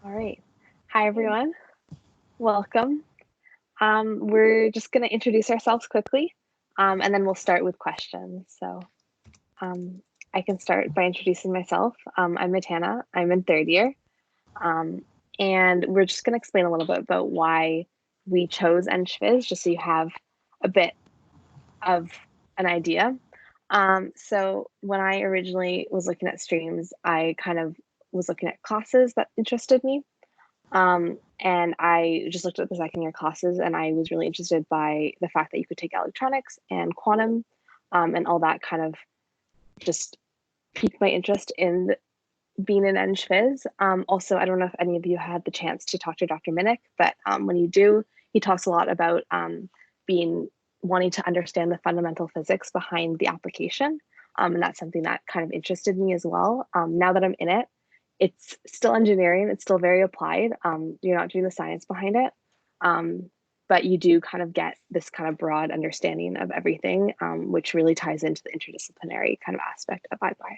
All right. Hi, everyone. Welcome. We're just going to introduce ourselves quickly, and then we'll start with questions. So I can start by introducing myself. I'm Matana. I'm in third year. And we're just going to explain a little bit about why we chose EngineeringPhysics, just so you have a bit of an idea. So when I originally was looking at streams, I kind of was looking at classes that interested me. And I just looked at the second year classes, and I was really interested by the fact that you could take electronics and quantum, and all that kind of just piqued my interest in being in EngPhys. Also, I don't know if any of you had the chance to talk to Dr. Minnick, but when you do, he talks a lot about wanting to understand the fundamental physics behind the application. And that's something that kind of interested me as well. Now that I'm in it, it's still engineering, it's still very applied. You're not doing the science behind it, but you do kind of get this kind of broad understanding of everything, which really ties into the interdisciplinary kind of aspect of iBio.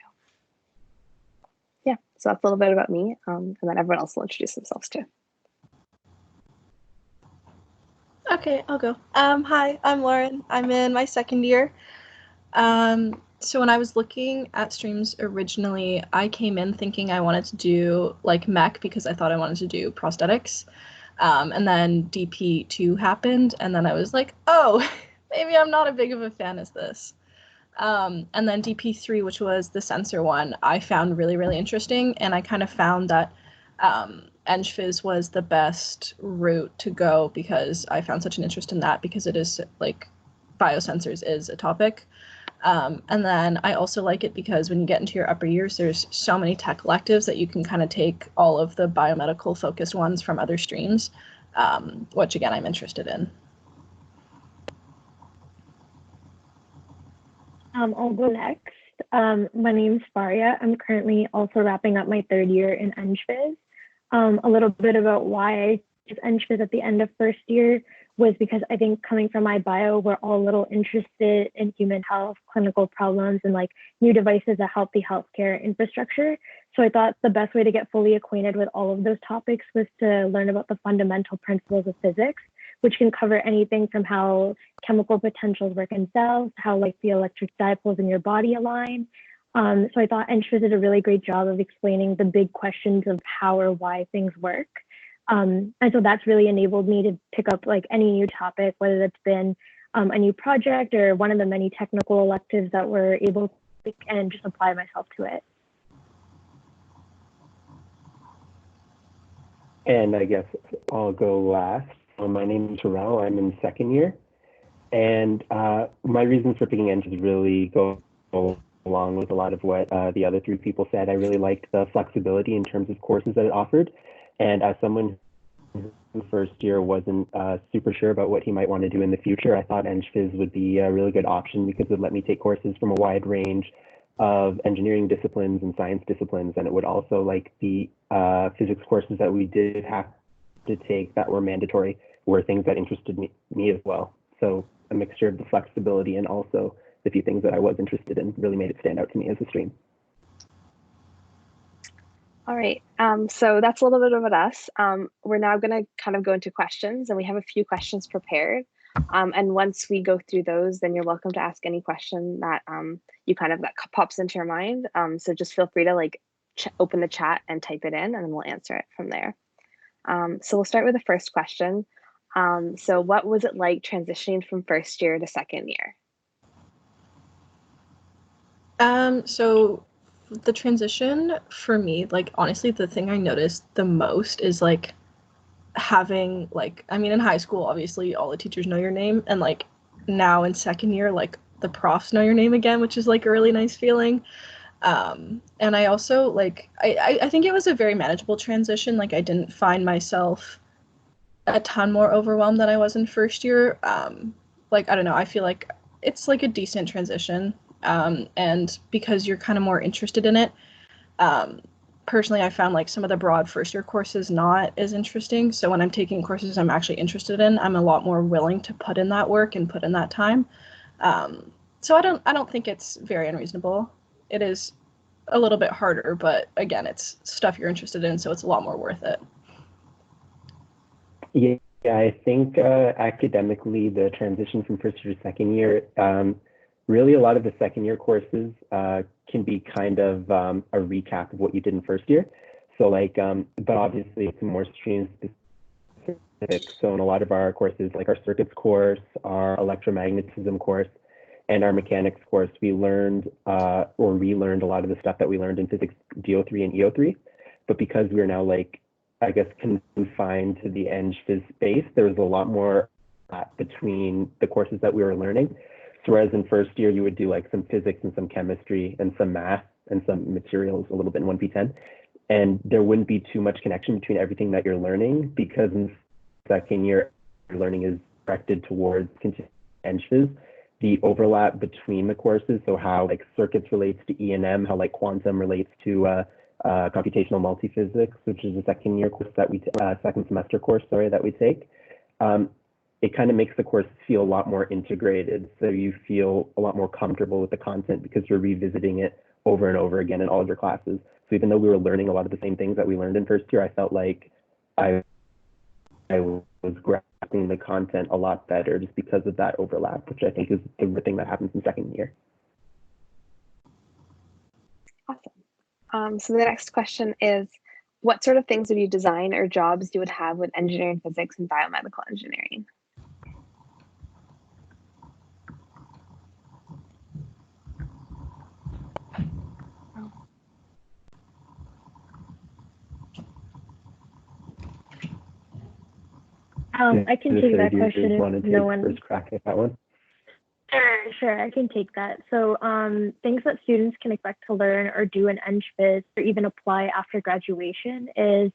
Yeah, so that's a little bit about me, and then everyone else will introduce themselves too. Okay, I'll go. Hi, I'm Lauren. I'm in my second year. So when I was looking at streams originally, I came in thinking I wanted to do like mech because I thought I wanted to do prosthetics. And then DP2 happened, and then I was like, oh, maybe I'm not as big of a fan as this. And then DP3, which was the sensor one, I found really, really interesting, and I kind of found that EngPhys was the best route to go because I found such an interest in that because it is like biosensors is a topic. And then I also like it because when you get into your upper years, there's so many tech electives that you can kind of take all of the biomedical focused ones from other streams, which again, I'm interested in. I'll go next. My name's Faria. I'm currently also wrapping up my third year in EngPhys. A little bit about why I chose EngPhys at the end of first year was because I think coming from iBio, we're all a little interested in human health, clinical problems, and like new devices that help the healthcare infrastructure. So I thought the best way to get fully acquainted with all of those topics was to learn about the fundamental principles of physics, which can cover anything from how chemical potentials work in cells, how like the electric dipoles in your body align. So I thought EngPhys did a really great job of explaining the big questions of how or why things work. And so that's really enabled me to pick up like any new topic, whether that's been a new project or one of the many technical electives that we're able to pick and just apply myself to it. And I guess I'll go last. My name is Terrell. I'm in second year. And my reasons for picking EngPhys really go along with a lot of what the other three people said. I really liked the flexibility in terms of courses that it offered. And as someone who first year wasn't super sure about what he might want to do in the future, I thought EngPhys would be a really good option because it would let me take courses from a wide range of engineering disciplines and science disciplines. And it would also, like the physics courses that we did have to take that were mandatory, were things that interested me as well. So a mixture of the flexibility and also the few things that I was interested in really made it stand out to me as a stream. All right, so that's a little bit about us. We're now going to kind of go into questions, and we have a few questions prepared. And once we go through those, then you're welcome to ask any question that that pops into your mind. So just feel free to like open the chat and type it in, and then we'll answer it from there. So we'll start with the first question. So what was it like transitioning from first year to second year? So the transition for me, like honestly, the thing I noticed the most is like having like, I mean, in high school, obviously all the teachers know your name, and like now in second year, like the profs know your name again, which is like a really nice feeling. And I also like, I think it was a very manageable transition. Like I didn't find myself a ton more overwhelmed than I was in first year. Like, I don't know, I feel like it's like a decent transition. And because you're kind of more interested in it, personally, I found like some of the broad first year courses not as interesting. So when I'm taking courses I'm actually interested in, I'm a lot more willing to put in that work and put in that time. So I don't think it's very unreasonable. It is a little bit harder, but again, it's stuff you're interested in, so it's a lot more worth it. Yeah, I think academically, the transition from first year to second year, really a lot of the second year courses can be kind of a recap of what you did in first year. So like, but obviously it's more stream specific. So in a lot of our courses, like our circuits course, our electromagnetism course, and our mechanics course, we learned or relearned a lot of the stuff that we learned in physics DO3 and EO3. But because we're now like, I guess, confined to the EngPhys space, there was a lot more between the courses that we were learning. So whereas in first year, you would do like some physics and some chemistry and some math and some materials a little bit in 1P10. And there wouldn't be too much connection between everything that you're learning, because in second year, your learning is directed towards EngPhys. The overlap between the courses, so how like circuits relates to E&M, how like quantum relates to computational multiphysics, which is a second year course that we second semester course, sorry, that we take. It kind of makes the course feel a lot more integrated, so you feel a lot more comfortable with the content because you're revisiting it over and over again in all of your classes. So even though we were learning a lot of the same things that we learned in first year, I felt like I was grasping the content a lot better just because of that overlap, which I think is the thing that happens in second year. Awesome. So the next question is, what sort of things would you design or jobs you would have with engineering physics and biomedical engineering? I can take that question if no one. First crack at that one. Sure, I can take that. So things that students can expect to learn or do in EngPhys or even apply after graduation is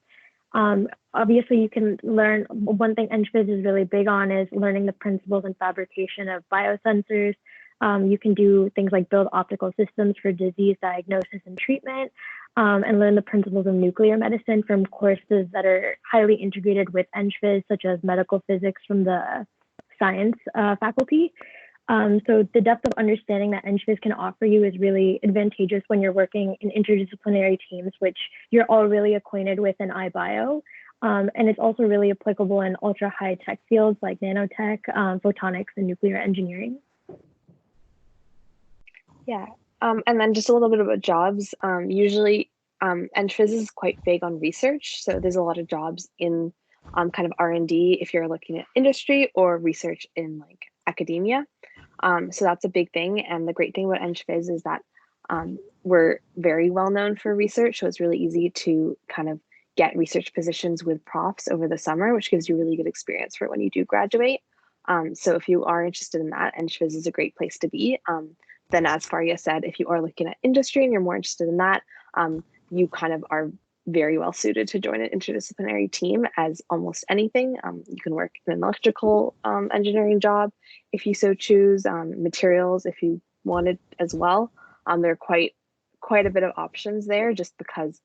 obviously you can learn, one thing EngPhys is really big on is learning the principles and fabrication of biosensors. You can do things like build optical systems for disease diagnosis and treatment, and learn the principles of nuclear medicine from courses that are highly integrated with EngPhys, such as medical physics from the science faculty. So the depth of understanding that EngPhys can offer you is really advantageous when you're working in interdisciplinary teams, which you're all really acquainted with in iBio. And it's also really applicable in ultra high tech fields like nanotech, photonics, and nuclear engineering. Yeah, and then just a little bit about jobs. Usually EngPhys is quite big on research. So there's a lot of jobs in kind of R&D if you're looking at industry, or research in like academia. So that's a big thing. And the great thing about EngPhys is that we're very well known for research. So it's really easy to kind of get research positions with profs over the summer, which gives you really good experience for when you do graduate. So if you are interested in that, EngPhys is a great place to be. Then as Faria said, if you are looking at industry and you're more interested in that, you kind of are very well suited to join an interdisciplinary team as almost anything. You can work in an electrical engineering job if you so choose, materials if you wanted as well. There are quite a bit of options there just because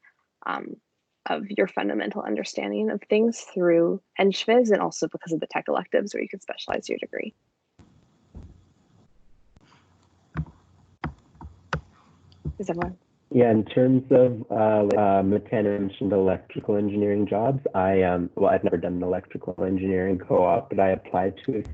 of your fundamental understanding of things through EngPhys, and also because of the tech electives where you can specialize your degree. Is everyone? Yeah, in terms of Matana mentioned electrical engineering jobs, well, I've never done an electrical engineering co-op, but I applied to it.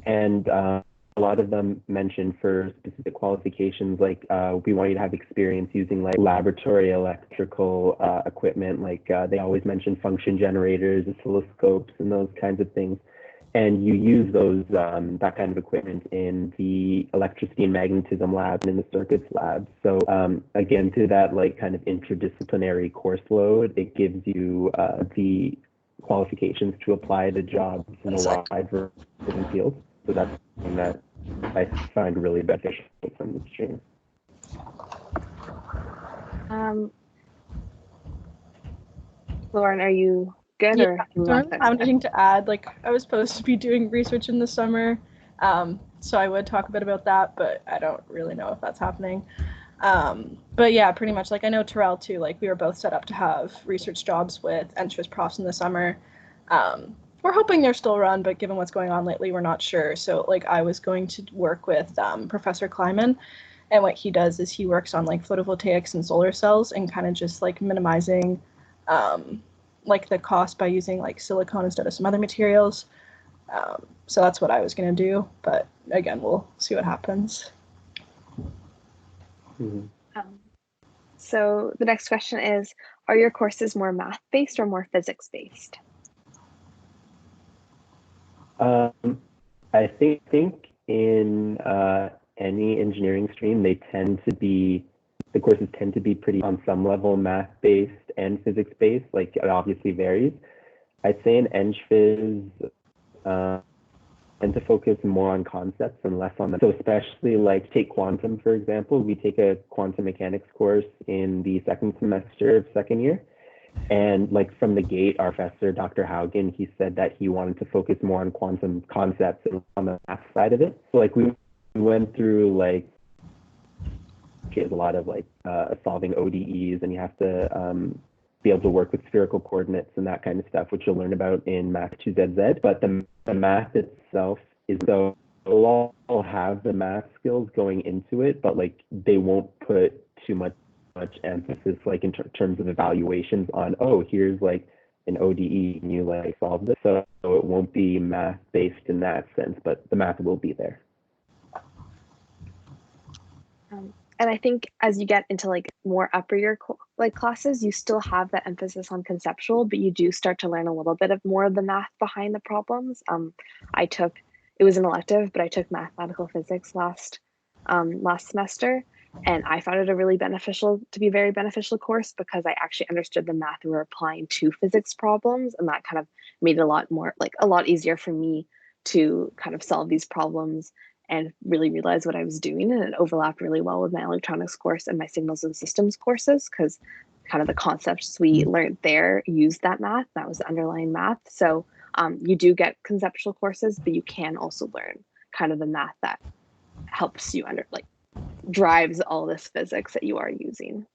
And a lot of them mentioned for specific qualifications, like we want you to have experience using like laboratory electrical equipment, like they always mention function generators, oscilloscopes, and those kinds of things. And you use those that kind of equipment in the electricity and magnetism lab and in the circuits lab. So again, through that like kind of interdisciplinary course load, it gives you the qualifications to apply to jobs in a wide variety of fields. So that's something that I find really beneficial from the stream. Lauren, are you good? Yeah, or I'm anything to add. Like, I was supposed to be doing research in the summer, so I would talk a bit about that, but I don't really know if that's happening. But yeah, pretty much, like, I know Terrell too, like, we were both set up to have research jobs with EngPhys profs in the summer. We're hoping they're still run, but given what's going on lately, we're not sure. So, like, I was going to work with Professor Kleiman, and what he does is he works on, like, photovoltaics and solar cells and kind of just, like, minimizing like the cost by using like silicone instead of some other materials. So that's what I was going to do. But again, we'll see what happens. Mhm. So the next question is, are your courses more math-based or more physics-based? I think in any engineering stream, the courses tend to be pretty on some level math-based and physics-based. Like it obviously varies. I'd say in EngPhys, tend to focus more on concepts and less on them. So especially like take quantum, for example, we take a quantum mechanics course in the second semester of second year. And like from the gate, our professor, Dr. Haugen, he said that he wanted to focus more on quantum concepts and on the math side of it. So like we went through like, there's a lot of like solving ODEs, and you have to be able to work with spherical coordinates and that kind of stuff, which you'll learn about in Math 2ZZ. But the math itself is, so they'll all have the math skills going into it, but like they won't put too much emphasis like in terms of evaluations on, oh, here's like an ODE and you like solve this. So it won't be math based in that sense, but the math will be there. And I think as you get into like more upper year like classes, you still have that emphasis on conceptual, but you do start to learn a little bit of more of the math behind the problems. It was an elective, but I took mathematical physics last semester, and I found it a very beneficial course because I actually understood the math we were applying to physics problems, and that kind of made it a lot easier for me to kind of solve these problems and really realize what I was doing. And it overlapped really well with my electronics course and my signals and systems courses, because kind of the concepts we learned there used that math. That was the underlying math. So you do get conceptual courses, but you can also learn kind of the math that helps you drives all this physics that you are using.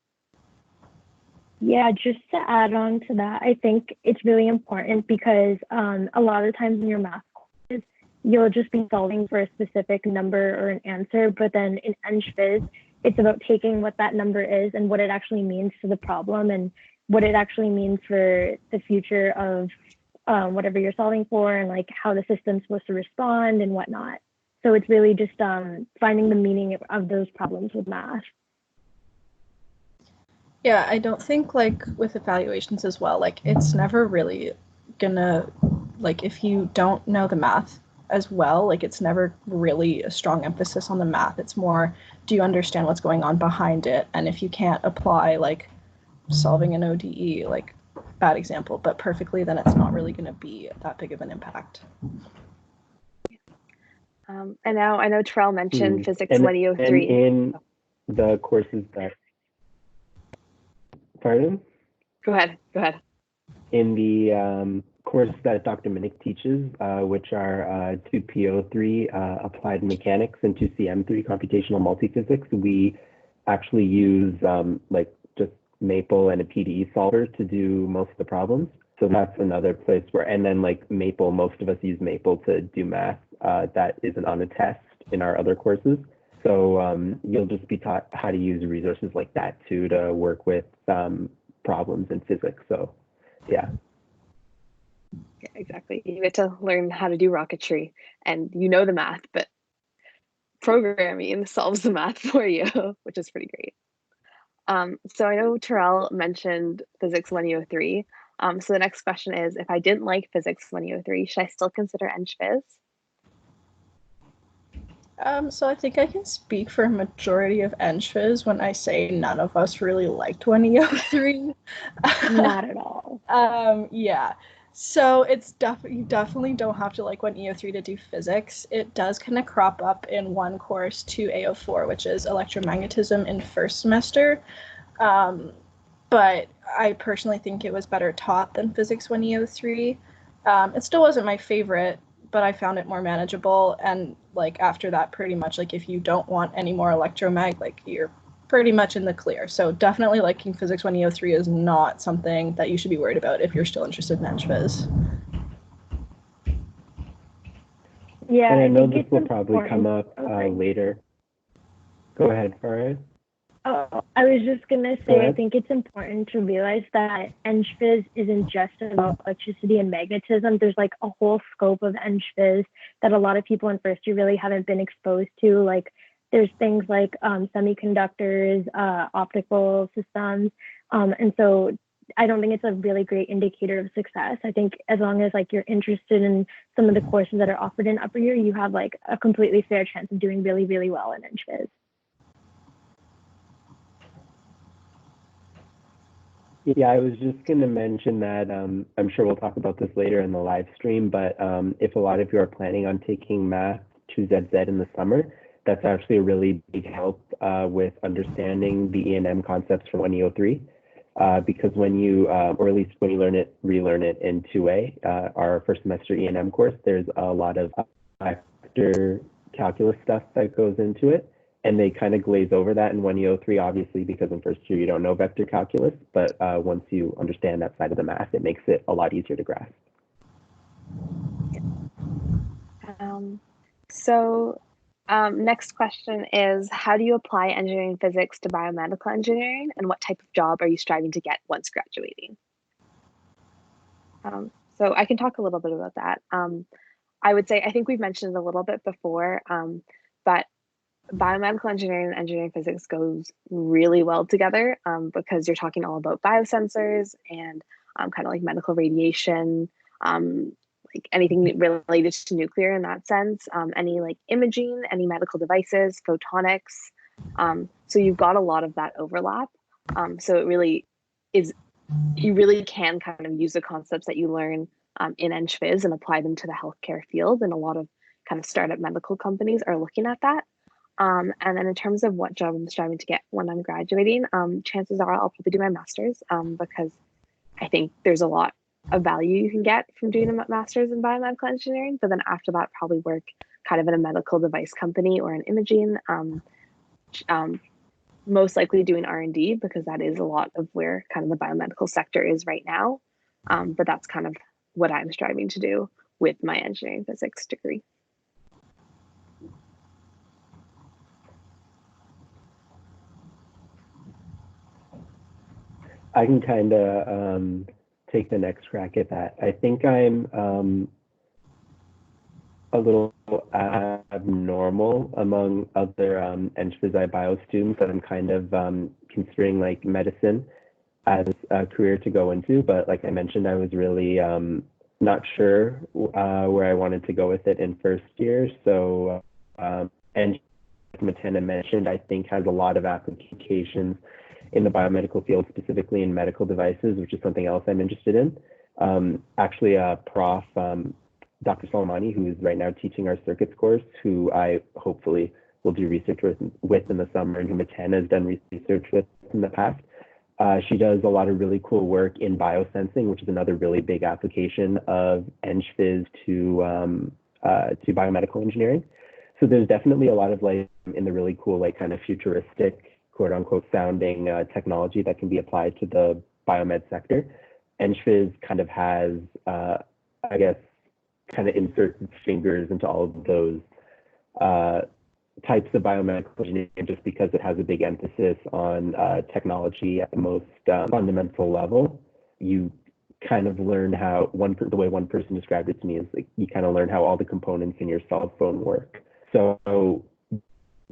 Yeah, just to add on to that, I think it's really important because a lot of times in your math courses, you'll just be solving for a specific number or an answer, but then in EngPhys, it's about taking what that number is and what it actually means to the problem and what it actually means for the future of whatever you're solving for, and like how the system's supposed to respond and whatnot. So it's really just finding the meaning of those problems with math. Yeah, I don't think like with evaluations as well, like it's never really gonna, like if you don't know the math as well, like it's never really a strong emphasis on the math. It's more, do you understand what's going on behind it? And if you can't apply like solving an ODE, like bad example, but perfectly, then it's not really gonna be that big of an impact. And now I know Terrell mentioned Physics 103. And in the courses that, pardon? Go ahead. In the course that Dr. Minnick teaches, which are 2PO3 applied mechanics and 2CM3 computational multiphysics, we actually use like just Maple and a PDE solver to do most of the problems. So that's another place where, and then like Maple, most of us use Maple to do math that isn't on a test in our other courses. So you'll just be taught how to use resources like that too to work with problems in physics. So yeah. Yeah, exactly. You get to learn how to do rocketry, and you know the math, but programming solves the math for you, which is pretty great. So I know Terrell mentioned Physics 103. So the next question is, if I didn't like Physics 103, should I still consider EngPhys? So I think I can speak for a majority of EngPhys when I say none of us really liked 103. Not at all. Yeah. So it's you definitely don't have to like 1E03 to do physics. It does kind of crop up in one course, 2A04, which is electromagnetism in first semester. But I personally think it was better taught than Physics 1E03. It still wasn't my favorite, but I found it more manageable. And like after that, pretty much like if you don't want any more electromag, like you're pretty much in the clear. So definitely liking Physics 1E03 is not something that you should be worried about if you're still interested in EngPhys. Yeah, and I know think this it's will probably important. come up later. Go ahead, Farid. Oh, I was just gonna Go say, I ahead. think it's important to realize that EngPhys isn't just about electricity and magnetism. There's like a whole scope of EngPhys that a lot of people in first year really haven't been exposed to. Like there's things like semiconductors, optical systems. And so I don't think it's a really great indicator of success. I think as long as like you're interested in some of the courses that are offered in upper year, you have like a completely fair chance of doing really, really well in EngPhys. Yeah, I was just going to mention that I'm sure we'll talk about this later in the live stream, but if a lot of you are planning on taking Math 2ZZ in the summer, that's actually a really big help with understanding the E&M concepts from 1E03. Because when you, or at least when you relearn it in 2A, our first semester E&M course, there's a lot of vector calculus stuff that goes into it. And they kind of glaze over that in 1E03, obviously, because in first year you don't know vector calculus. But once you understand that side of the math, it makes it a lot easier to grasp. Next question is, how do you apply engineering physics to biomedical engineering, and what type of job are you striving to get once graduating? So I can talk a little bit about that. I would say, I think we've mentioned it a little bit before, but biomedical engineering and engineering physics goes really well together because you're talking all about biosensors and kind of like medical radiation, like anything related to nuclear in that sense, any like imaging, any medical devices, photonics. So you've got a lot of that overlap. So it really is, you really can kind of use the concepts that you learn in EngPhys and apply them to the healthcare field. And a lot of kind of startup medical companies are looking at that. And then in terms of what job I'm striving to get when I'm graduating, chances are I'll probably do my master's because I think there's a lot of value you can get from doing a master's in biomedical engineering. But then after that, probably work kind of in a medical device company or in imaging, most likely doing R&D because that is a lot of where kind of the biomedical sector is right now. But that's kind of what I'm striving to do with my engineering physics degree. I can kind of take the next crack at that. I think I'm a little abnormal among other EngPhys iBio students that I'm kind of considering like medicine as a career to go into. But like I mentioned, I was really not sure where I wanted to go with it in first year. So and Matena mentioned, I think has a lot of applications in the biomedical field, specifically in medical devices, which is something else I'm interested in. Actually, Prof. Dr. Soleimani, who is right now teaching our circuits course, who I hopefully will do research with in the summer, and who Matena has done research with in the past. She does a lot of really cool work in biosensing, which is another really big application of EngPhys to biomedical engineering. So there's definitely a lot of like in the really cool, like kind of futuristic, quote unquote, sounding technology that can be applied to the biomed sector. EngPhys kind of has, I guess, kind of inserts its fingers into all of those types of biomedical engineering just because it has a big emphasis on technology at the most fundamental level. You kind of learn how the way one person described it to me is like you kind of learn how all the components in your cell phone work. So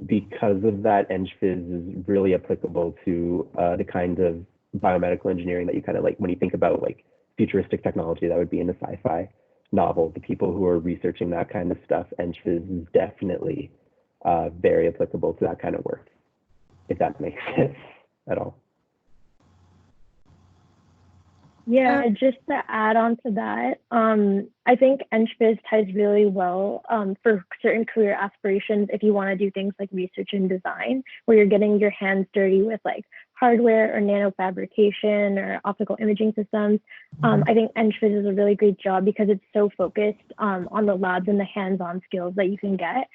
because of that, EngPhys is really applicable to the kind of biomedical engineering that you kind of like when you think about like futuristic technology that would be in a sci-fi novel. The people who are researching that kind of stuff, EngPhys is definitely very applicable to that kind of work, if that makes sense at all. Yeah, just to add on to that, I think EngPhys ties really well for certain career aspirations if you want to do things like research and design, where you're getting your hands dirty with like hardware or nanofabrication or optical imaging systems. I think EngPhys is a really great job because it's so focused on the labs and the hands-on skills that you can get.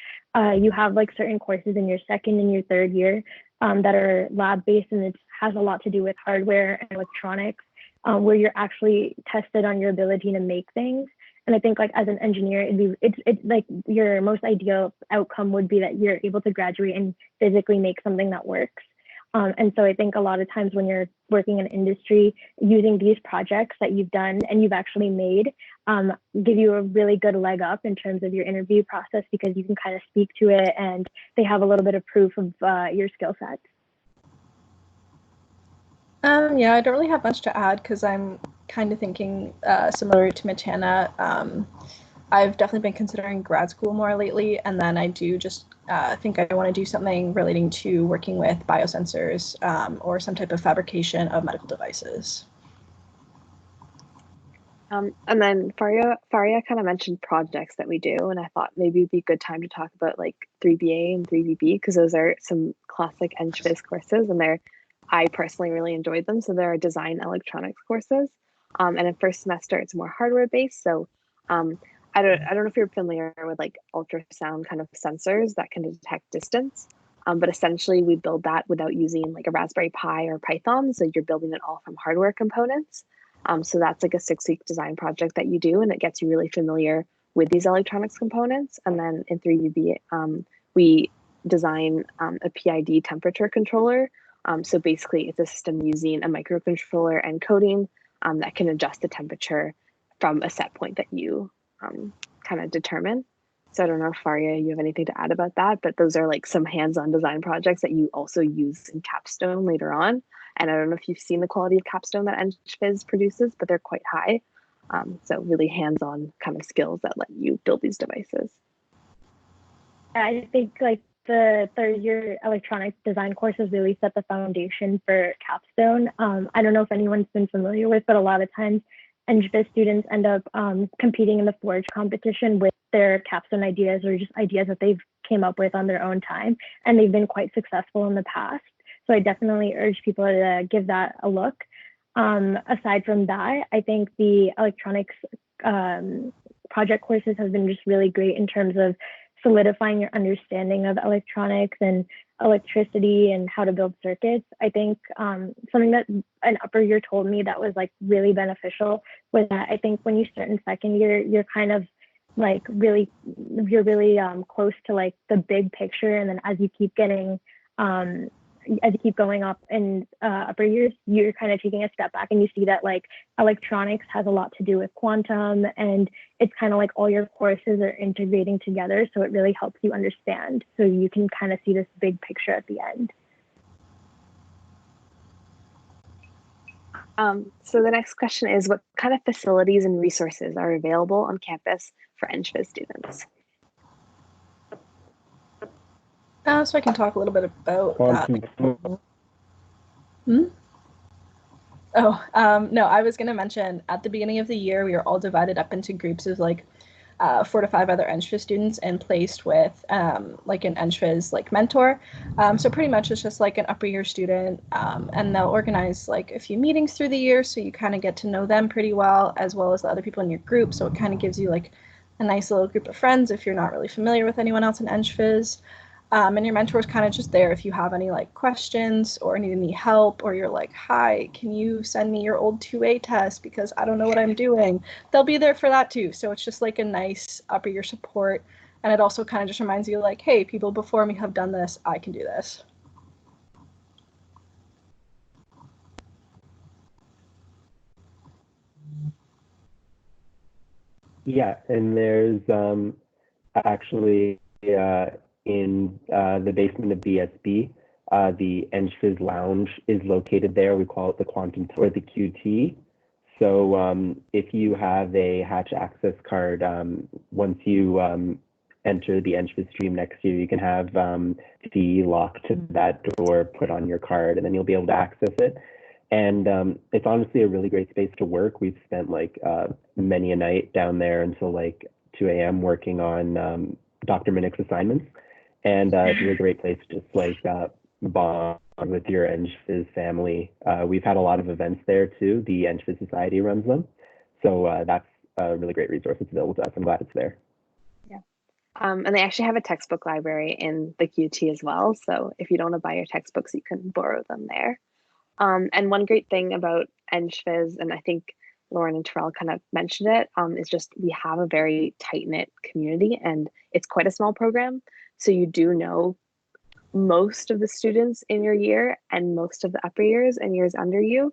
You have like certain courses in your second and your third year that are lab-based, and it has a lot to do with hardware and electronics. Where you're actually tested on your ability to make things. And I think like as an engineer, it's like your most ideal outcome would be that you're able to graduate and physically make something that works. And so I think a lot of times when you're working in industry, using these projects that you've done and you've actually made give you a really good leg up in terms of your interview process, because you can kind of speak to it and they have a little bit of proof of your skill sets. Yeah, I don't really have much to add because I'm kind of thinking similar to Matana. I've definitely been considering grad school more lately, and then I do just think I want to do something relating to working with biosensors or some type of fabrication of medical devices. And then Faria kind of mentioned projects that we do, and I thought maybe it'd be a good time to talk about like 3BA and 3VB, because those are some classic EngPhys courses, and I personally really enjoyed them. So there are design electronics courses, and in first semester it's more hardware based. So I don't know if you're familiar with like ultrasound kind of sensors that can detect distance, but essentially we build that without using like a Raspberry Pi or Python. So you're building it all from hardware components. So that's like a 6-week design project that you do, and it gets you really familiar with these electronics components. And then in 3VB, we design a PID temperature controller. So basically it's a system using a microcontroller and coding that can adjust the temperature from a set point that you kind of determine. So I don't know if Faria, you have anything to add about that, but those are like some hands-on design projects that you also use in capstone later on. And I don't know if you've seen the quality of capstone that EngPhys produces, but they're quite high. So really hands-on kind of skills that let you build these devices. I think like the third year electronic design courses really set the foundation for capstone. I don't know if anyone's been familiar with, but a lot of times EngPhys students end up competing in the Forge competition with their capstone ideas, or just ideas that they've came up with on their own time, and they've been quite successful in the past. So I definitely urge people to give that a look. Aside from that, I think the electronics project courses have been just really great in terms of solidifying your understanding of electronics and electricity and how to build circuits. I think something that an upper year told me that was like really beneficial was that I think when you start in second year, you're kind of like you're really close to like the big picture. And then as you keep going up in upper years, you're kind of taking a step back and you see that like electronics has a lot to do with quantum, and it's kind of like all your courses are integrating together. So it really helps you understand. So you can kind of see this big picture at the end. So the next question is, what kind of facilities and resources are available on campus for EngPhys students? So I can talk a little bit about that. No, I was going to mention at the beginning of the year, we were all divided up into groups of like 4 to 5 other EngPhys students and placed with like an EngPhys like mentor. So pretty much it's just like an upper year student, and they'll organize like a few meetings through the year, so you kind of get to know them pretty well, as well as the other people in your group. So it kind of gives you like a nice little group of friends if you're not really familiar with anyone else in EngPhys. And your mentor is kind of just there if you have any like questions or need any help, or you're like, hi, can you send me your old 2A test because I don't know what I'm doing? They'll be there for that too. So it's just like a nice upper year support. And it also kind of just reminds you like, hey, people before me have done this, I can do this. Yeah, and there's actually in the basement of BSB, the EngPhys Lounge is located there. We call it the Quantum or the QT. So if you have a Hatch access card, once you enter the EngPhys stream next year, you can have the lock to that door put on your card, and then you'll be able to access it. And it's honestly a really great space to work. We've spent like many a night down there until like 2 a.m. working on Dr. Minnick's assignments. And it's a really great place to just like bond with your EngPhys family. We've had a lot of events there too. The EngPhys Society runs them. So that's a really great resource that's available to us. I'm glad it's there. Yeah. And they actually have a textbook library in the QT as well. So if you don't want to buy your textbooks, you can borrow them there. And one great thing about EngPhys, and I think Lauren and Terrell kind of mentioned it, is just we have a very tight-knit community, and it's quite a small program. So you do know most of the students in your year and most of the upper years and years under you.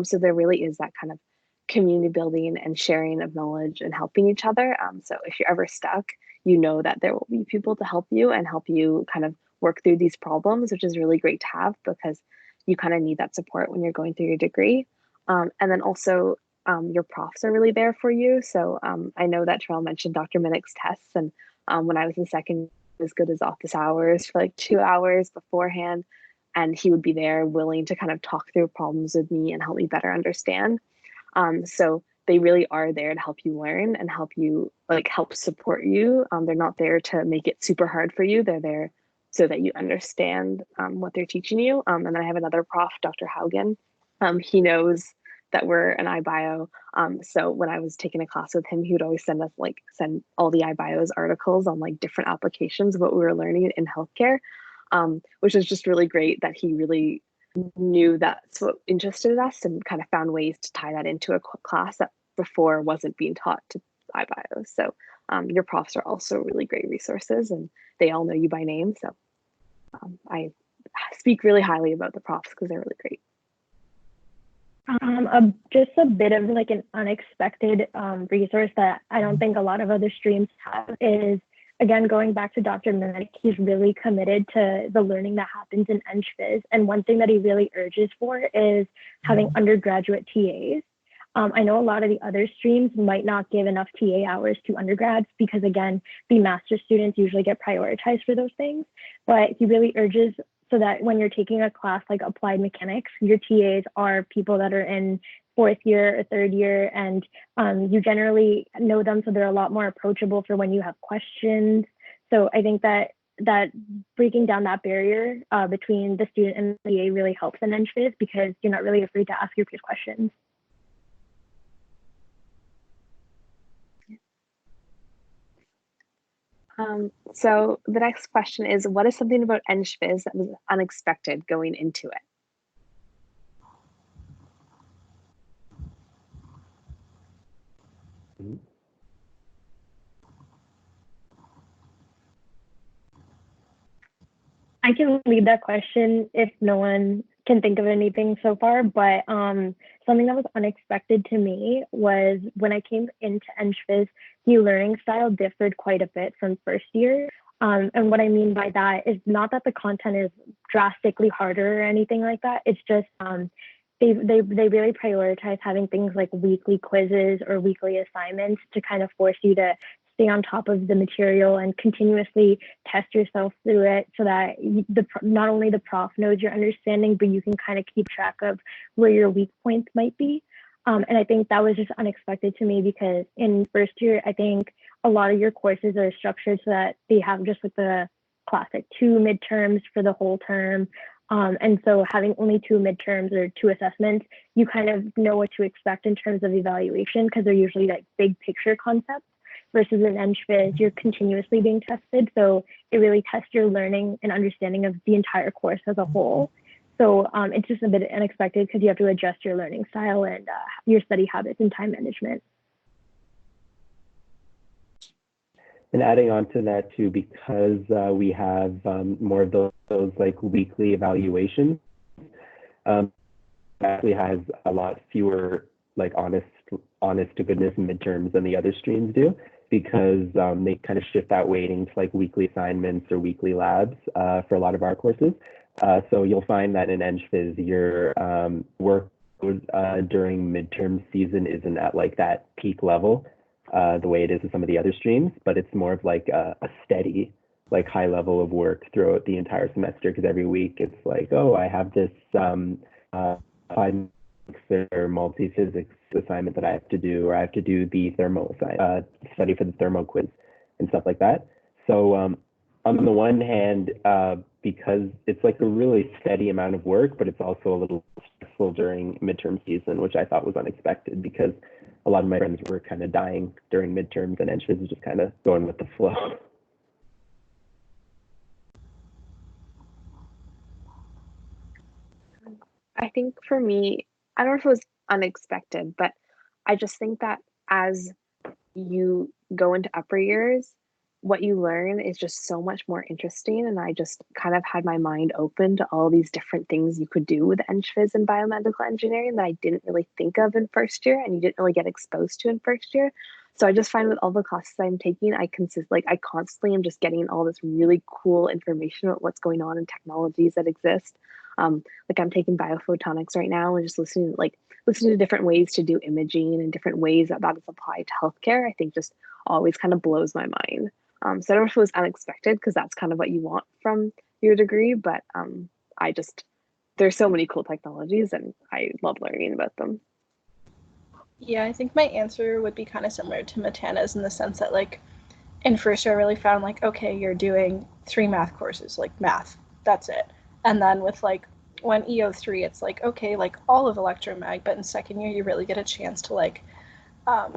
So there really is that kind of community building and sharing of knowledge and helping each other. So if you're ever stuck, you know that there will be people to help you and help you kind of work through these problems, which is really great to have because you kind of need that support when you're going through your degree. And then also your profs are really there for you. So I know that Terrell mentioned Dr. Minnick's tests, and when I was in second, as good as office hours for like 2 hours beforehand, and he would be there willing to kind of talk through problems with me and help me better understand. So they really are there to help you learn and help you, like, help support you. They're not there to make it super hard for you. They're there so that you understand what they're teaching you. And then I have another prof, Dr. Haugen. He knows that we're an iBio. So when I was taking a class with him, he would always send all the iBio's articles on like different applications of what we were learning in healthcare, which was just really great that he really knew that's what interested us and kind of found ways to tie that into a class that before wasn't being taught to iBio. So your profs are also really great resources and they all know you by name. So I speak really highly about the profs because they're really great. Just a bit of like an unexpected resource that I don't think a lot of other streams have is, again, going back to Dr. Minnick, he's really committed to the learning that happens in EngPhys. And one thing that he really urges for is having undergraduate TAs. I know a lot of the other streams might not give enough TA hours to undergrads because, again, the master's students usually get prioritized for those things. But he really urges so that when you're taking a class like applied mechanics, your TAs are people that are in fourth year or third year, and you generally know them, so they're a lot more approachable for when you have questions. So I think that breaking down that barrier between the student and the TA really helps in EngPhys because you're not really afraid to ask your peers questions. So the next question is, what is something about EngPhys that was unexpected going into it? I can lead that question if no one can think of anything so far, but something that was unexpected to me was when I came into EngPhys, the learning style differed quite a bit from first year. And what I mean by that is not that the content is drastically harder or anything like that. It's just they really prioritize having things like weekly quizzes or weekly assignments to kind of force you to stay on top of the material and continuously test yourself through it so that not only the prof knows your understanding, but you can kind of keep track of where your weak points might be. And I think that was just unexpected to me because in first year, I think a lot of your courses are structured so that they have just like the classic 2 midterms for the whole term. And so having only 2 midterms or 2 assessments, you kind of know what to expect in terms of evaluation because they're usually like big picture concepts versus in EngPhys, you're continuously being tested. So it really tests your learning and understanding of the entire course as a whole. So it's just a bit unexpected because you have to adjust your learning style and your study habits and time management. And adding on to that too, because we have more of those like weekly evaluations, actually has a lot fewer like honest to goodness midterms than the other streams do, because they kind of shift that weighting to like weekly assignments or weekly labs for a lot of our courses. So you'll find that in EngPhys, your work during midterm season isn't at like that peak level the way it is with some of the other streams, but it's more of like a steady, like high level of work throughout the entire semester, because every week it's like, oh, I have this 5 or multi-physics assignment that I have to do, or I have to do the thermo study for the thermo quiz and stuff like that. So on the one hand, because it's like a really steady amount of work, but it's also a little stressful during midterm season, which I thought was unexpected because a lot of my friends were kind of dying during midterms and EngPhys was just kind of going with the flow. I think for me, I don't know if it was unexpected, but I just think that as you go into upper years, what you learn is just so much more interesting. And I just kind of had my mind open to all these different things you could do with EngPhys and biomedical engineering that I didn't really think of in first year and you didn't really get exposed to in first year. So I just find with all the classes I'm taking, I constantly am just getting all this really cool information about what's going on in technologies that exist. Like I'm taking biophotonics right now and just listening to different ways to do imaging and different ways that is applied to healthcare. I think just always kind of blows my mind. So I don't know if it was unexpected because that's kind of what you want from your degree, but there's so many cool technologies and I love learning about them. Yeah, I think my answer would be kind of similar to Matana's in the sense that like in first year I really found like, okay, you're doing 3 math courses, like math, that's it. And then with like when EO3, it's like, okay, like all of electromag, but in second year you really get a chance to like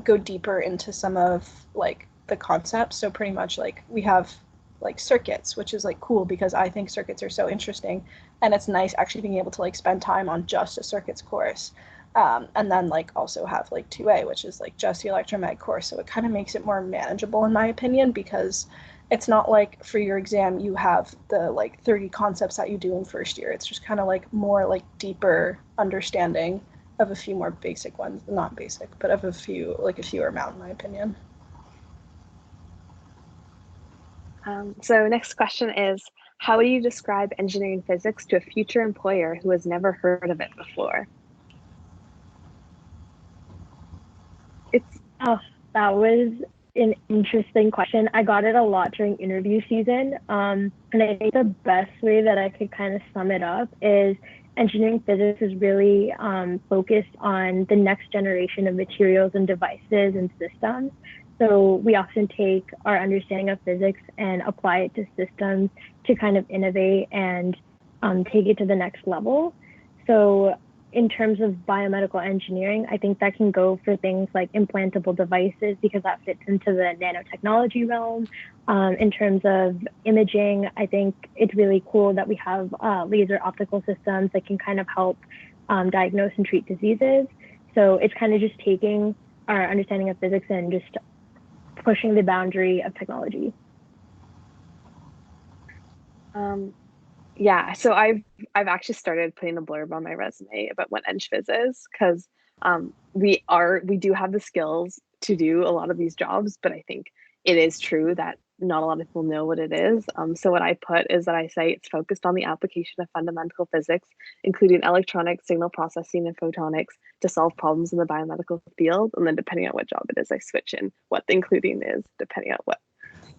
go deeper into some of like the concepts. So pretty much like we have like circuits, which is like cool because I think circuits are so interesting and it's nice actually being able to like spend time on just a circuits course. And then like also have like 2A, which is like just the electromag course. So it kind of makes it more manageable in my opinion because it's not like for your exam you have the like 30 concepts that you do in first year. It's just kind of like more like deeper understanding of a few more basic ones, not basic, but of a fewer amount in my opinion. So next question is, how would you describe engineering physics to a future employer who has never heard of it before? That was an interesting question. I got it a lot during interview season. And I think the best way that I could kind of sum it up is engineering physics is really focused on the next generation of materials and devices and systems. So we often take our understanding of physics and apply it to systems to kind of innovate and take it to the next level. So in terms of biomedical engineering, I think that can go for things like implantable devices because that fits into the nanotechnology realm. In terms of imaging, I think it's really cool that we have laser optical systems that can kind of help diagnose and treat diseases. So it's kind of just taking our understanding of physics and just pushing the boundary of technology. Yeah, so I've actually started putting a blurb on my resume about what EngPhys is because we do have the skills to do a lot of these jobs, but I think it is true that not a lot of people know what it is. So what I put is that I say it's focused on the application of fundamental physics, including electronics, signal processing, and photonics to solve problems in the biomedical field. And then depending on what job it is, I switch in what the including is, depending on what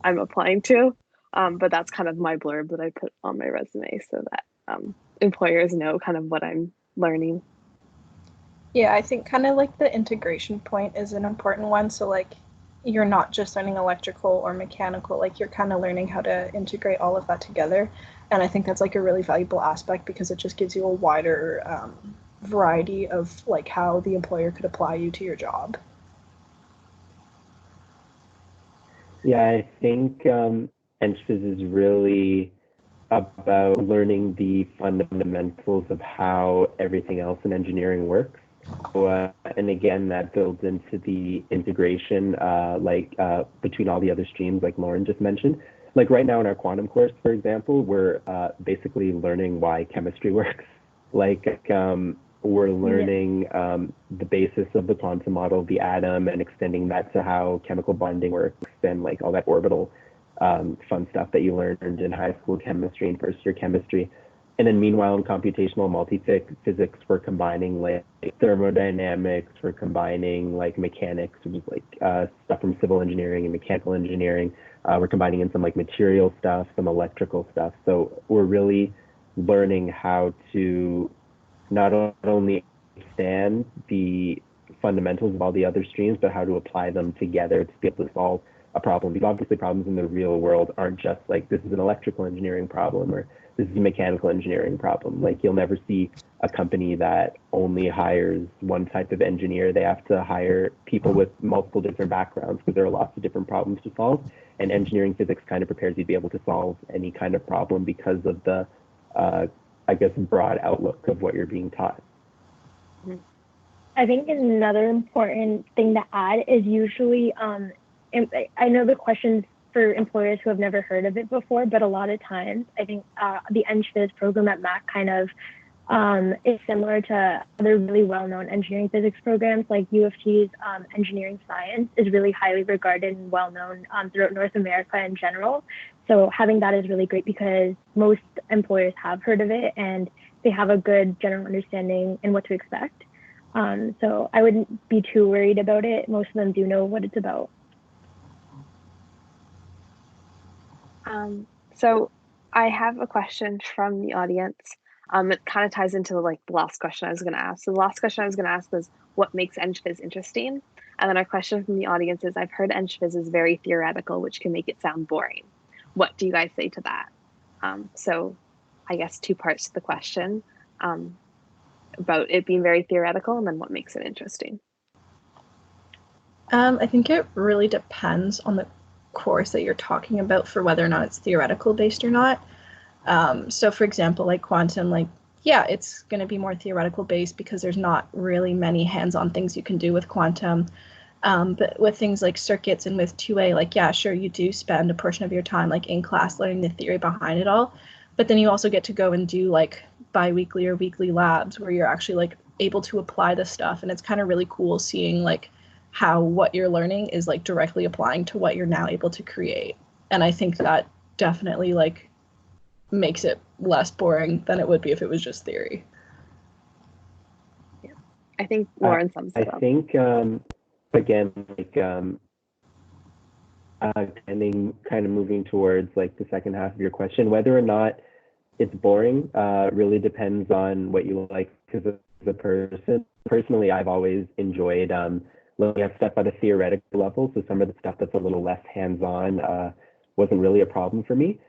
I'm applying to. But that's kind of my blurb that I put on my resume so that employers know kind of what I'm learning. Yeah, I think kind of like the integration point is an important one. So like you're not just learning electrical or mechanical, like you're kind of learning how to integrate all of that together. And I think that's like a really valuable aspect because it just gives you a wider variety of like how the employer could apply you to your job. Yeah, I think EngineeringPhysics is really about learning the fundamentals of how everything else in engineering works. So, and again, that builds into the integration, between all the other streams, like Lauren just mentioned. Like right now in our quantum course, for example, we're basically learning why chemistry works. We're learning the basis of the quantum model, the atom, and extending that to how chemical bonding works and like all that orbital fun stuff that you learned in high school chemistry and first year chemistry. And then meanwhile, in computational multi-physics, we're combining like thermodynamics, we're combining like mechanics, which is like stuff from civil engineering and mechanical engineering. We're combining in some like material stuff, some electrical stuff. So we're really learning how to not only understand the fundamentals of all the other streams, but how to apply them together to be able to solve a problem. Because obviously problems in the real world aren't just like, this is an electrical engineering problem or this is a mechanical engineering problem. Like you'll never see a company that only hires one type of engineer. They have to hire people with multiple different backgrounds because there are lots of different problems to solve. And engineering physics kind of prepares you to be able to solve any kind of problem because of the, broad outlook of what you're being taught. I think another important thing to add is usually, I know the questions for employers who have never heard of it before, but a lot of times I think the EngPhys program at Mac kind of is similar to other really well-known engineering physics programs. Like U of T's engineering science is really highly regarded and well-known throughout North America in general. So having that is really great because most employers have heard of it and they have a good general understanding in what to expect. So I wouldn't be too worried about it. Most of them do know what it's about. So I have a question from the audience. It kind of ties into like the last question I was going to ask. So the last question I was going to ask was what makes EngPhys interesting? And then our question from the audience is, I've heard EngPhys is very theoretical, which can make it sound boring. What do you guys say to that? So I guess two parts to the question, about it being very theoretical and then what makes it interesting. I think it really depends on the course that you're talking about for whether or not it's theoretical based or not. So for example, like quantum, like, yeah, it's going to be more theoretical based because there's not really many hands-on things you can do with quantum. But with things like circuits and with 2A, like, yeah, sure, you do spend a portion of your time like in class learning the theory behind it all. But then you also get to go and do like bi-weekly or weekly labs where you're actually like able to apply the stuff. And it's kind of really cool seeing like how what you're learning is like directly applying to what you're now able to create. And I think that definitely like makes it less boring than it would be if it was just theory. Yeah, I think Lauren sums it up. I think again, like ending kind of moving towards like the second half of your question, whether or not it's boring really depends on what you like as a person. Personally, I've always enjoyed looking at stuff at a theoretical level, so some of the stuff that's a little less hands-on wasn't really a problem for me.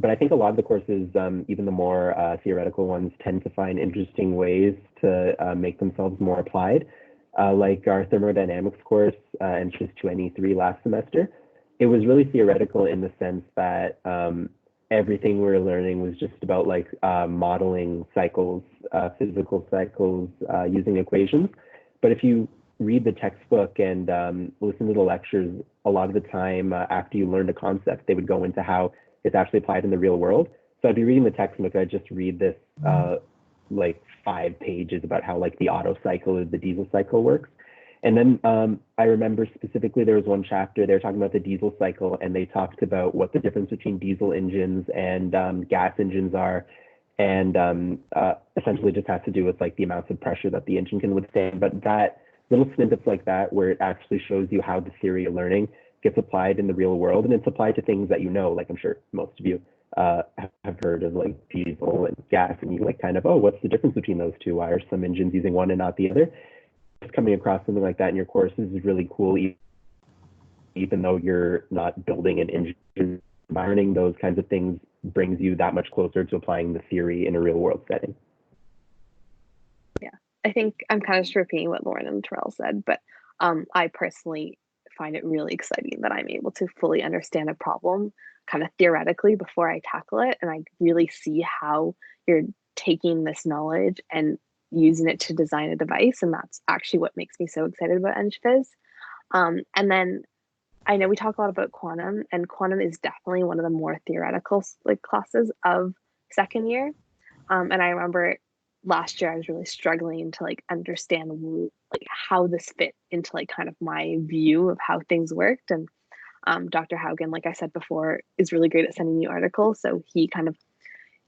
But I think a lot of the courses, even the more theoretical ones, tend to find interesting ways to make themselves more applied. Like our thermodynamics course, EngineeringPhysics 2NE3 last semester, it was really theoretical in the sense that everything we were learning was just about like modeling cycles, physical cycles, using equations. But if you read the textbook and listen to the lectures, a lot of the time after you learned a concept, they would go into how it's actually applied in the real world. So I'd be reading the textbook, I'd just read this like 5 pages about how like the Otto cycle or the diesel cycle works. And then I remember specifically there was one chapter, they were talking about the diesel cycle and they talked about what the difference between diesel engines and gas engines are. And essentially just has to do with like the amounts of pressure that the engine can withstand. But that little snippets like that, where it actually shows you how the theory of learning gets applied in the real world, and it's applied to things that you know, like I'm sure most of you have heard of like diesel and gas, and you like kind of, oh, what's the difference between those two? Why are some engines using one and not the other? Just coming across something like that in your courses is really cool, even though you're not building an engine. Learning those kinds of things brings you that much closer to applying the theory in a real world setting. Yeah, I think I'm kind of just repeating what Lauren and Terrell said, but I personally find it really exciting that I'm able to fully understand a problem kind of theoretically before I tackle it. And I really see how you're taking this knowledge and using it to design a device. And that's actually what makes me so excited about EngPhys. And then I know we talk a lot about quantum, and quantum is definitely one of the more theoretical like classes of second year. And I remember last year I was really struggling to like understand like how this fit into like kind of my view of how things worked. And Dr. Haugen, like I said before, is really great at sending me articles. So he kind of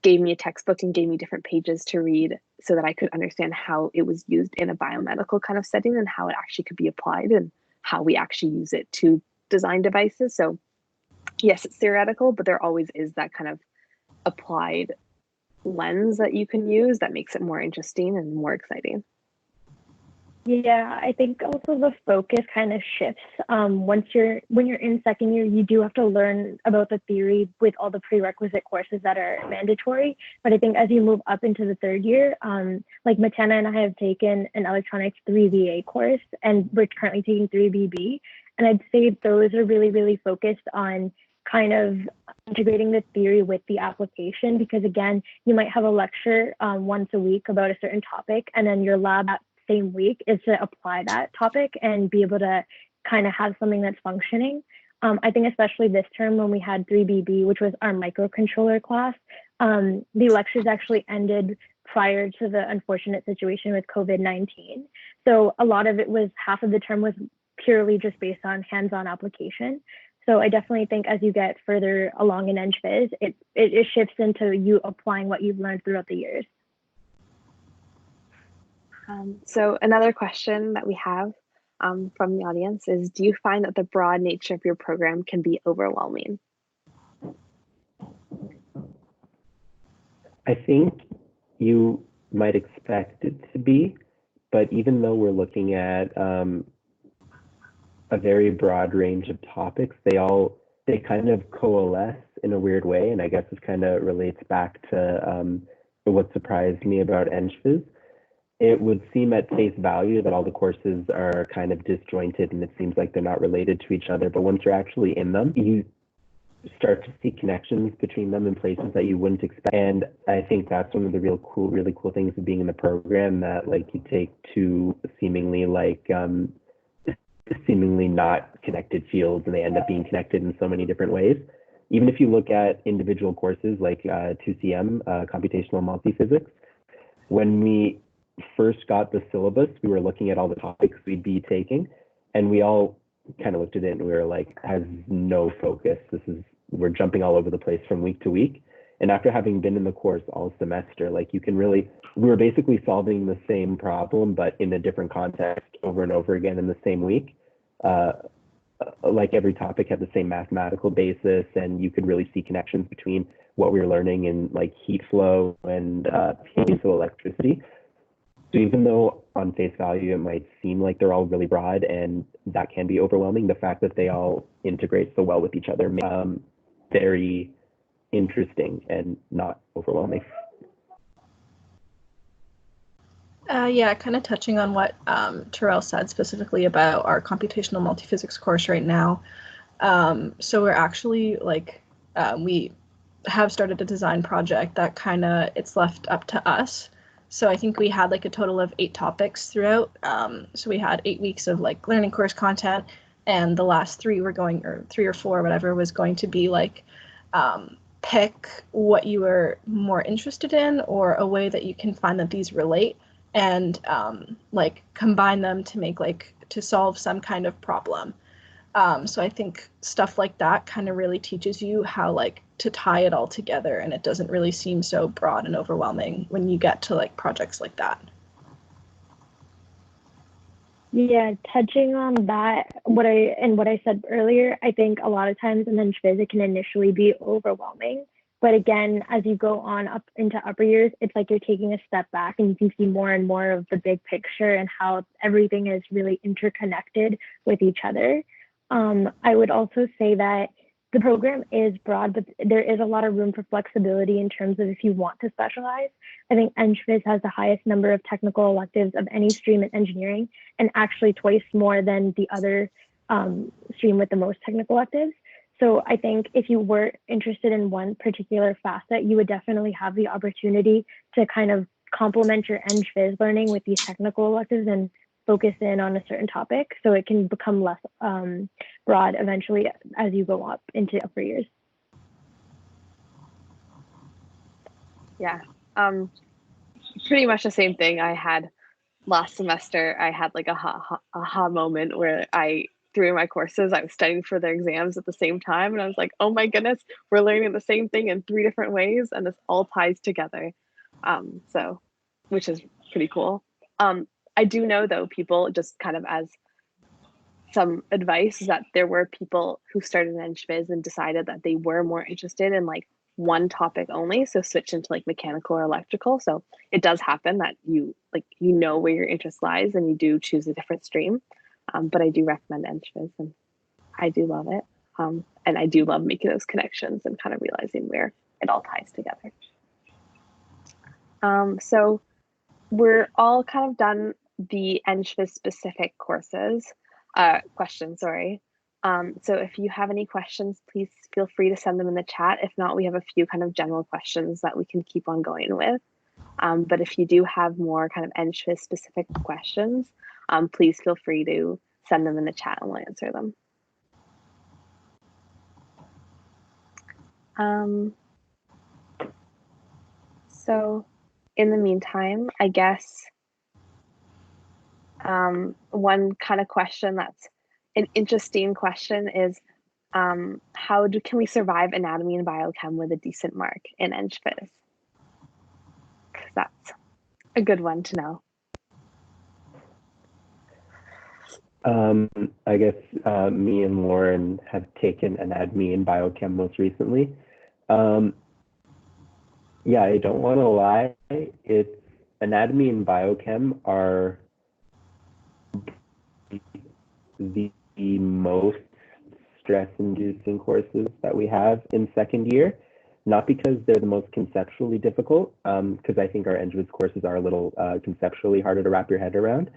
gave me a textbook and gave me different pages to read so that I could understand how it was used in a biomedical kind of setting and how it actually could be applied and how we actually use it to design devices. So yes, it's theoretical, but there always is that kind of applied lens that you can use that makes it more interesting and more exciting. Yeah, I think also the focus kind of shifts. When you're in second year, you do have to learn about the theory with all the prerequisite courses that are mandatory. But I think as you move up into the third year, like Matana and I have taken an electronics 3VA course, and we're currently taking 3BB. And I'd say those are really, really focused on kind of integrating the theory with the application, because again, you might have a lecture once a week about a certain topic, and then your lab that same week is to apply that topic and be able to kind of have something that's functioning. I think especially this term when we had 3BB, which was our microcontroller class, the lectures actually ended prior to the unfortunate situation with COVID-19. So a lot of it was, half of the term was purely just based on hands-on application. So I definitely think as you get further along in EngPhys, it shifts into you applying what you've learned throughout the years. So another question that we have from the audience is, do you find that the broad nature of your program can be overwhelming? I think you might expect it to be, but even though we're looking at a very broad range of topics, they kind of coalesce in a weird way, and I guess this kind of relates back to what surprised me about EngPhys. It would seem at face value that all the courses are kind of disjointed and it seems like they're not related to each other, but once you're actually in them, you start to see connections between them in places that you wouldn't expect. And I think that's one of the really cool things of being in the program, that like you take two seemingly not connected fields and they end up being connected in so many different ways. Even if you look at individual courses like 2CM, computational multiphysics, when we first got the syllabus, we were looking at all the topics we'd be taking, and we all kind of looked at it and we were like, has no focus. We're jumping all over the place from week to week. And after having been in the course all semester, like we were basically solving the same problem, but in a different context over and over again in the same week. Like every topic had the same mathematical basis, and you could really see connections between what we were learning in like heat flow and piezoelectricity. So even though on face value it might seem like they're all really broad and that can be overwhelming, the fact that they all integrate so well with each other makes very interesting and not overwhelming. Yeah, kind of touching on what Terrell said specifically about our computational multiphysics course right now. So we're actually we have started a design project that it's left up to us. So I think we had like a total of 8 topics throughout. So we had 8 weeks of like learning course content, and the last 3 were going, or 3 or 4, whatever, was going to be like pick what you were more interested in or a way that you can find that these relate, and like combine them to make to solve some kind of problem. So I think stuff like that kind of really teaches you how to tie it all together, and it doesn't really seem so broad and overwhelming when you get to projects like that. Yeah, touching on that, what I said earlier, I think a lot of times in EngPhys it can initially be overwhelming. But again, as you go on up into upper years, it's like you're taking a step back and you can see more and more of the big picture and how everything is really interconnected with each other. I would also say that the program is broad, but there is a lot of room for flexibility in terms of if you want to specialize. I think EngPhys has the highest number of technical electives of any stream in engineering, and actually twice more than the other stream with the most technical electives. So I think if you were interested in one particular facet, you would definitely have the opportunity to kind of complement your EngPhys learning with these technical electives and focus in on a certain topic, so it can become less broad eventually as you go up into upper years. Yeah, pretty much the same thing I had last semester. I had like a aha moment where through my courses, I was studying for their exams at the same time, and I was like, oh my goodness, we're learning the same thing in 3 different ways, and this all ties together. So, which is pretty cool. I do know though, people, just kind of as some advice, is that there were people who started in EngPhys and decided that they were more interested in one topic only, so switch into mechanical or electrical. So it does happen that you know where your interest lies and you do choose a different stream. But I do recommend EngPhys, and I do love it. And I do love making those connections and kind of realizing where it all ties together. So we're all kind of done the EngPhys specific questions, sorry. So if you have any questions, please feel free to send them in the chat. If not, we have a few kind of general questions that we can keep on going with. But if you do have more kind of EngPhys specific questions, please feel free to send them in the chat and we'll answer them. Um, so in the meantime, I guess one kind of question that's an interesting question is can we survive anatomy and biochem with a decent mark in EngPhys? Because that's a good one to know. I guess me and Lauren have taken anatomy and biochem most recently. Yeah, I don't want to lie. It's anatomy and biochem are the most stress-inducing courses that we have in second year. Not because they're the most conceptually difficult, because I think our EngViz courses are a little conceptually harder to wrap your head around.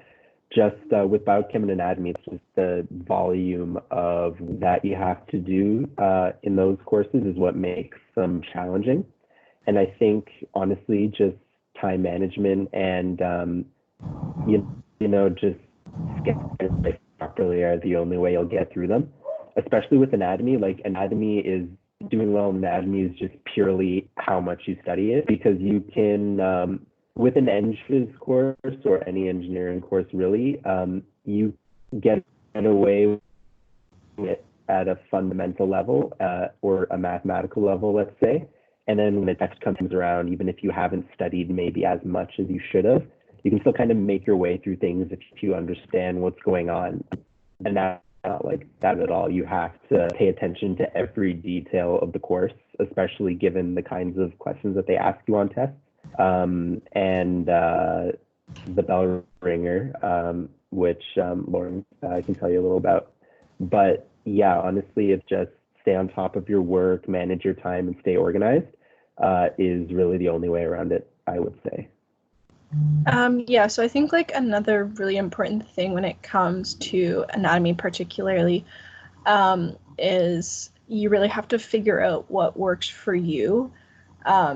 Just with biochem and anatomy, it's just the volume of that you have to do in those courses is what makes them challenging. And I think, honestly, just time management and, just scheduling properly are the only way you'll get through them, especially with anatomy. Like doing well in anatomy is just purely how much you study it, because you can, with an EngPhys course or any engineering course really, you get away with it at a fundamental level or a mathematical level, let's say. And then when the text comes around, even if you haven't studied maybe as much as you should have, you can still kind of make your way through things if you understand what's going on. And that's not like that at all. You have to pay attention to every detail of the course, especially given the kinds of questions that they ask you on tests. And the bell ringer, which Lauren can tell you a little about. But yeah, honestly, it's just stay on top of your work, manage your time, and stay organized is really the only way around it, I would say. Yeah, so I think like another really important thing when it comes to anatomy particularly is you really have to figure out what works for you.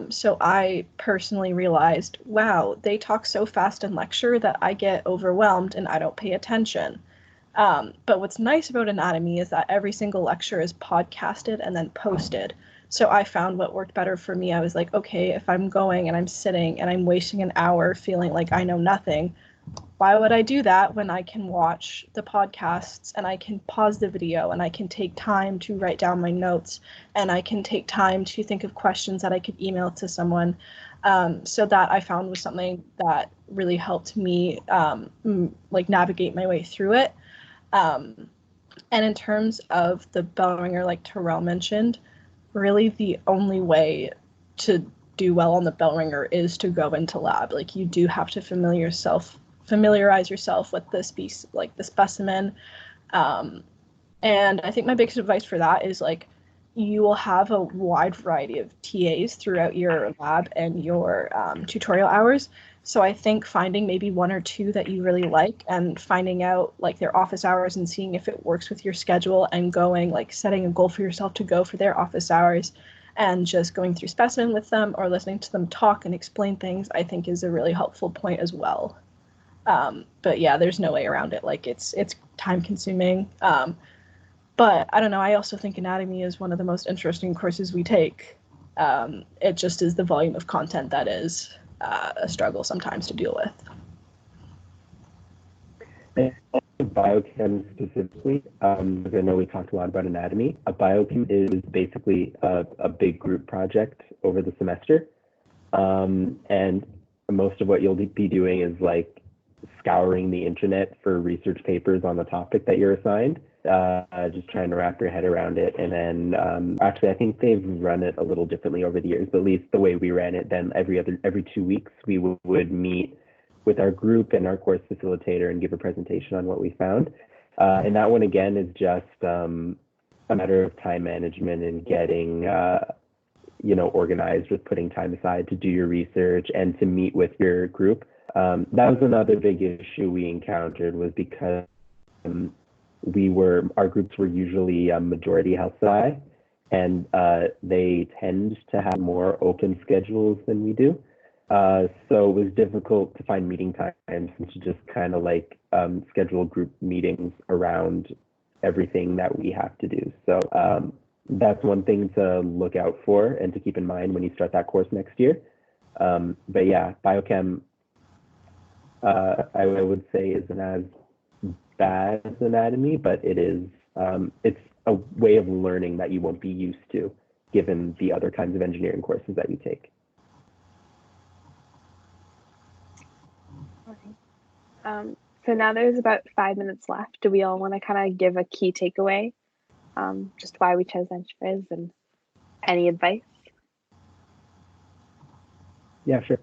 So I personally realized, wow, they talk so fast in lecture that I get overwhelmed and I don't pay attention. But what's nice about anatomy is that every single lecture is podcasted and then posted. So I found what worked better for me. I was like, okay, if I'm going and I'm sitting and I'm wasting an hour feeling like I know nothing, why would I do that when I can watch the podcasts and I can pause the video and I can take time to write down my notes and I can take time to think of questions that I could email to someone. So that I found was something that really helped me like navigate my way through it. And in terms of the bell ringer, like Terrell mentioned, really the only way to do well on the bell ringer is to go into lab. Like you do have to familiarize yourself with the specimen. And I think my biggest advice for that is like you will have a wide variety of TAs throughout your lab and your tutorial hours. So I think finding maybe one or two that you really like and finding out like their office hours and seeing if it works with your schedule and going like setting a goal for yourself to go for their office hours and just going through specimen with them or listening to them talk and explain things, I think is a really helpful point as well. But yeah, there's no way around it. Like it's time consuming. But I don't know, I also think anatomy is one of the most interesting courses we take. It just is the volume of content that is a struggle sometimes to deal with. And biochem specifically, because I know we talked a lot about anatomy, a biochem is basically a big group project over the semester. And most of what you'll be doing is like scouring the internet for research papers on the topic that you're assigned, just trying to wrap your head around it. And then actually, I think they've run it a little differently over the years, but at least the way we ran it, then every 2 weeks, we would meet with our group and our course facilitator and give a presentation on what we found. And that one, again, is just a matter of time management and getting organized with putting time aside to do your research and to meet with your group. That was another big issue we encountered, was because our groups were usually majority health sci, and they tend to have more open schedules than we do. So it was difficult to find meeting times and to just kind of like schedule group meetings around everything that we have to do. So that's one thing to look out for and to keep in mind when you start that course next year. But yeah, biochem, I would say isn't as bad as anatomy, but it is, it's a way of learning that you won't be used to given the other kinds of engineering courses that you take. So now there's about 5 minutes left. Do we all want to kind of give a key takeaway? Just why we chose EngineeringPhysics and any advice? Yeah, sure.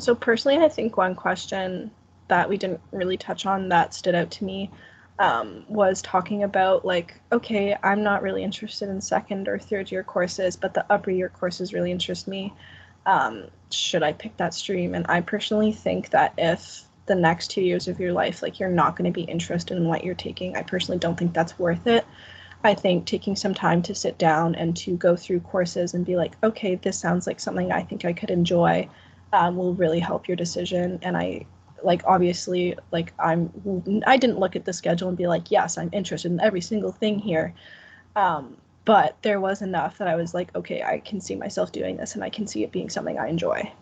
So personally, I think one question that we didn't really touch on that stood out to me was talking about like, okay, I'm not really interested in second or third year courses, but the upper year courses really interest me. Should I pick that stream? And I personally think that if the next 2 years of your life, like you're not going to be interested in what you're taking, I personally don't think that's worth it. I think taking some time to sit down and to go through courses and be like, okay, this sounds like something I think I could enjoy, will really help your decision. And I like, obviously, like I didn't look at the schedule and be like, yes, I'm interested in every single thing here. But there was enough that I was like, okay, I can see myself doing this and I can see it being something I enjoy.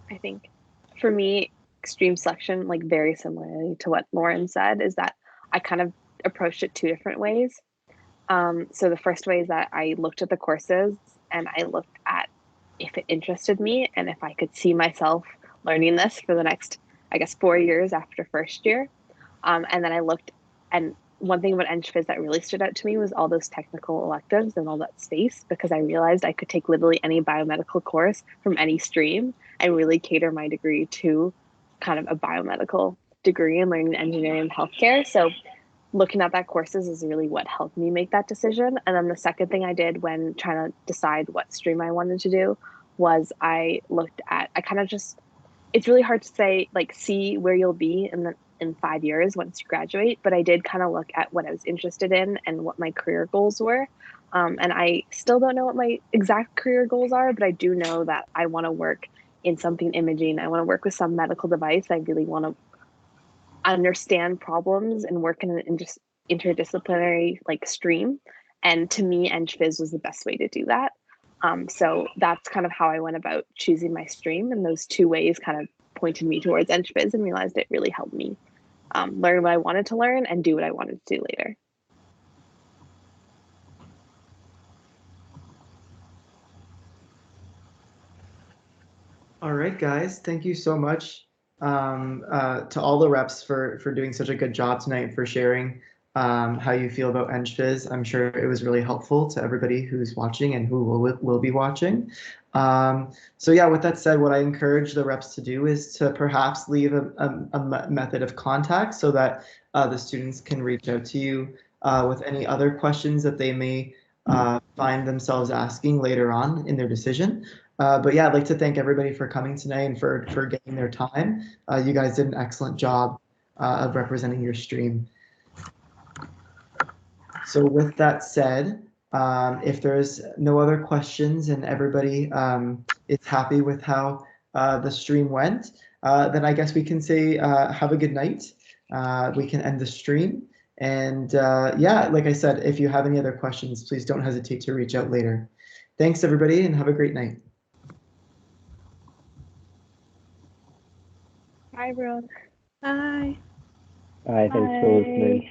I think for me, extreme selection, like very similarly to what Lauren said, is that I kind of approached it 2 different ways. So the first way is that I looked at the courses and I looked at if it interested me and if I could see myself learning this for the next, I guess, 4 years after first year. And then I looked, and one thing about EngPhys that really stood out to me was all those technical electives and all that space, because I realized I could take literally any biomedical course from any stream and really cater my degree to kind of a biomedical degree and learning engineering and healthcare. So looking at that courses is really what helped me make that decision. And then the second thing I did when trying to decide what stream I wanted to do was I kind of just, it's really hard to say, like, see where you'll be in 5 years once you graduate, but I did kind of look at what I was interested in and what my career goals were. And I still don't know what my exact career goals are, but I do know that I want to work in something imaging. I want to work with some medical device. I really want to understand problems and work in an interdisciplinary like stream. And to me, EngPhys was the best way to do that. So that's kind of how I went about choosing my stream, and those 2 ways kind of pointed me towards EngPhys and realized it really helped me learn what I wanted to learn and do what I wanted to do later. All right, guys, thank you so much to all the reps for doing such a good job tonight and for sharing how you feel about EngPhys. I'm sure it was really helpful to everybody who's watching and who will be watching. So yeah, with that said, what I encourage the reps to do is to perhaps leave a method of contact so that the students can reach out to you with any other questions that they may find themselves asking later on in their decision. But yeah, I'd like to thank everybody for coming tonight and for getting their time. You guys did an excellent job of representing your stream. So with that said, if there's no other questions and everybody is happy with how the stream went, then I guess we can say have a good night. We can end the stream. And yeah, like I said, if you have any other questions, please don't hesitate to reach out later. Thanks, everybody, and have a great night. Bye, everyone. Bye. Bye, thanks for listening.